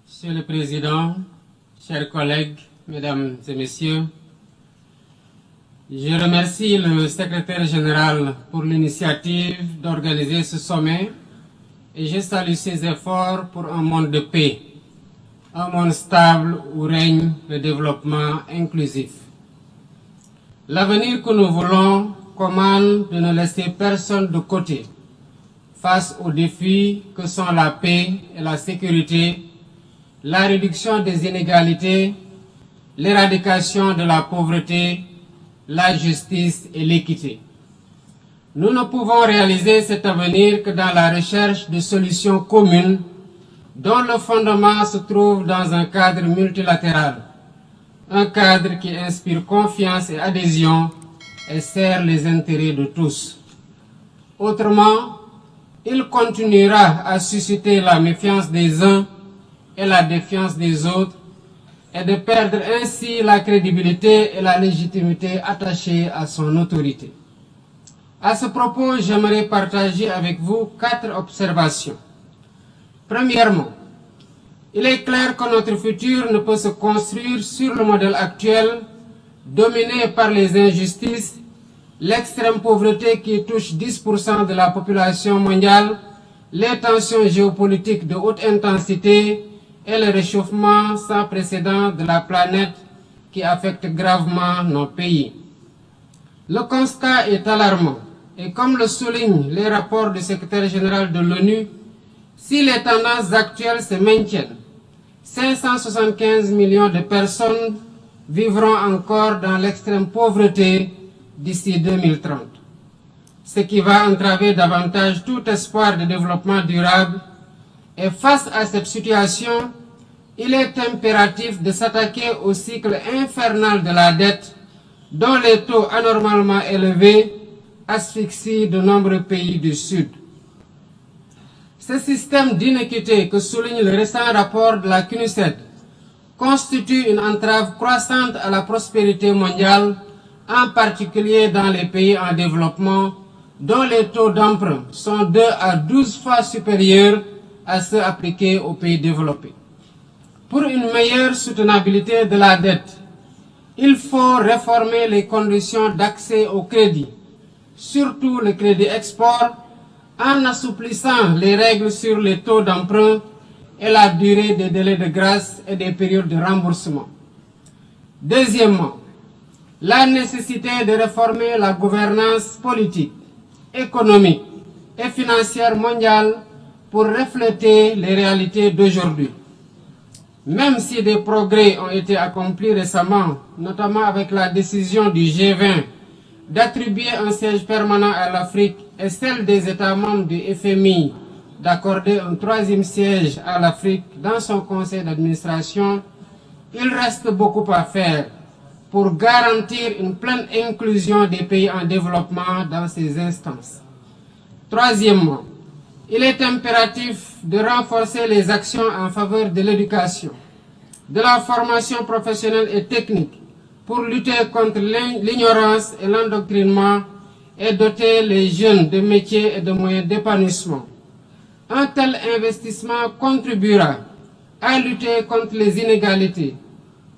Monsieur le Président, chers collègues, Mesdames et Messieurs, je remercie le Secrétaire général pour l'initiative d'organiser ce sommet et je salue ses efforts pour un monde de paix, un monde stable où règne le développement inclusif. L'avenir que nous voulons commande de ne laisser personne de côté face aux défis que sont la paix et la sécurité, la réduction des inégalités, l'éradication de la pauvreté, la justice et l'équité. Nous ne pouvons réaliser cet avenir que dans la recherche de solutions communes dont le fondement se trouve dans un cadre multilatéral, un cadre qui inspire confiance et adhésion et sert les intérêts de tous. Autrement, il continuera à susciter la méfiance des uns et la défiance des autres et de perdre ainsi la crédibilité et la légitimité attachées à son autorité. À ce propos, j'aimerais partager avec vous 4 observations. Premièrement, il est clair que notre futur ne peut se construire sur le modèle actuel, dominé par les injustices, l'extrême pauvreté qui touche 10% de la population mondiale, les tensions géopolitiques de haute intensité et le réchauffement sans précédent de la planète qui affecte gravement nos pays. Le constat est alarmant et comme le soulignent les rapports du secrétaire général de l'ONU, si les tendances actuelles se maintiennent, 575 millions de personnes vivront encore dans l'extrême pauvreté d'ici 2030, ce qui va entraver davantage tout espoir de développement durable. Et face à cette situation, il est impératif de s'attaquer au cycle infernal de la dette, dont les taux anormalement élevés asphyxient de nombreux pays du Sud. Ce système d'inéquité que souligne le récent rapport de la CNUSED constitue une entrave croissante à la prospérité mondiale, en particulier dans les pays en développement, dont les taux d'emprunt sont 2 à 12 fois supérieurs à ceux appliqués aux pays développés. Pour une meilleure soutenabilité de la dette, il faut réformer les conditions d'accès au crédit, surtout le crédit export, en assouplissant les règles sur les taux d'emprunt et la durée des délais de grâce et des périodes de remboursement. Deuxièmement, la nécessité de réformer la gouvernance politique, économique et financière mondiale pour refléter les réalités d'aujourd'hui. Même si des progrès ont été accomplis récemment, notamment avec la décision du G20 d'attribuer un siège permanent à l'Afrique et celle des États membres du FMI d'accorder un 3e siège à l'Afrique dans son conseil d'administration, il reste beaucoup à faire pour garantir une pleine inclusion des pays en développement dans ces instances. Troisièmement, il est impératif de renforcer les actions en faveur de l'éducation, de la formation professionnelle et technique pour lutter contre l'ignorance et l'endoctrinement et doter les jeunes de métiers et de moyens d'épanouissement. Un tel investissement contribuera à lutter contre les inégalités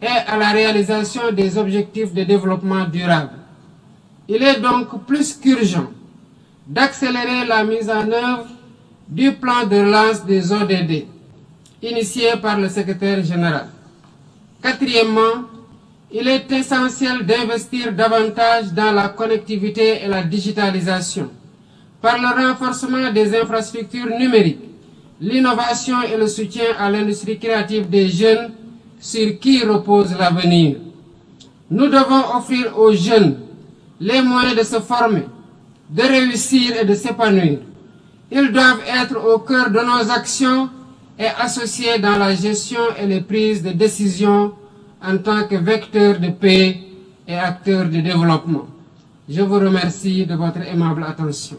et à la réalisation des objectifs de développement durable. Il est donc plus qu'urgent d'accélérer la mise en œuvre du plan de relance des ODD, initié par le secrétaire général. Quatrièmement, il est essentiel d'investir davantage dans la connectivité et la digitalisation, par le renforcement des infrastructures numériques, l'innovation et le soutien à l'industrie créative des jeunes sur qui repose l'avenir. Nous devons offrir aux jeunes les moyens de se former, de réussir et de s'épanouir. Ils doivent être au cœur de nos actions et associés dans la gestion et les prises de décision en tant que vecteurs de paix et acteurs de développement. Je vous remercie de votre aimable attention.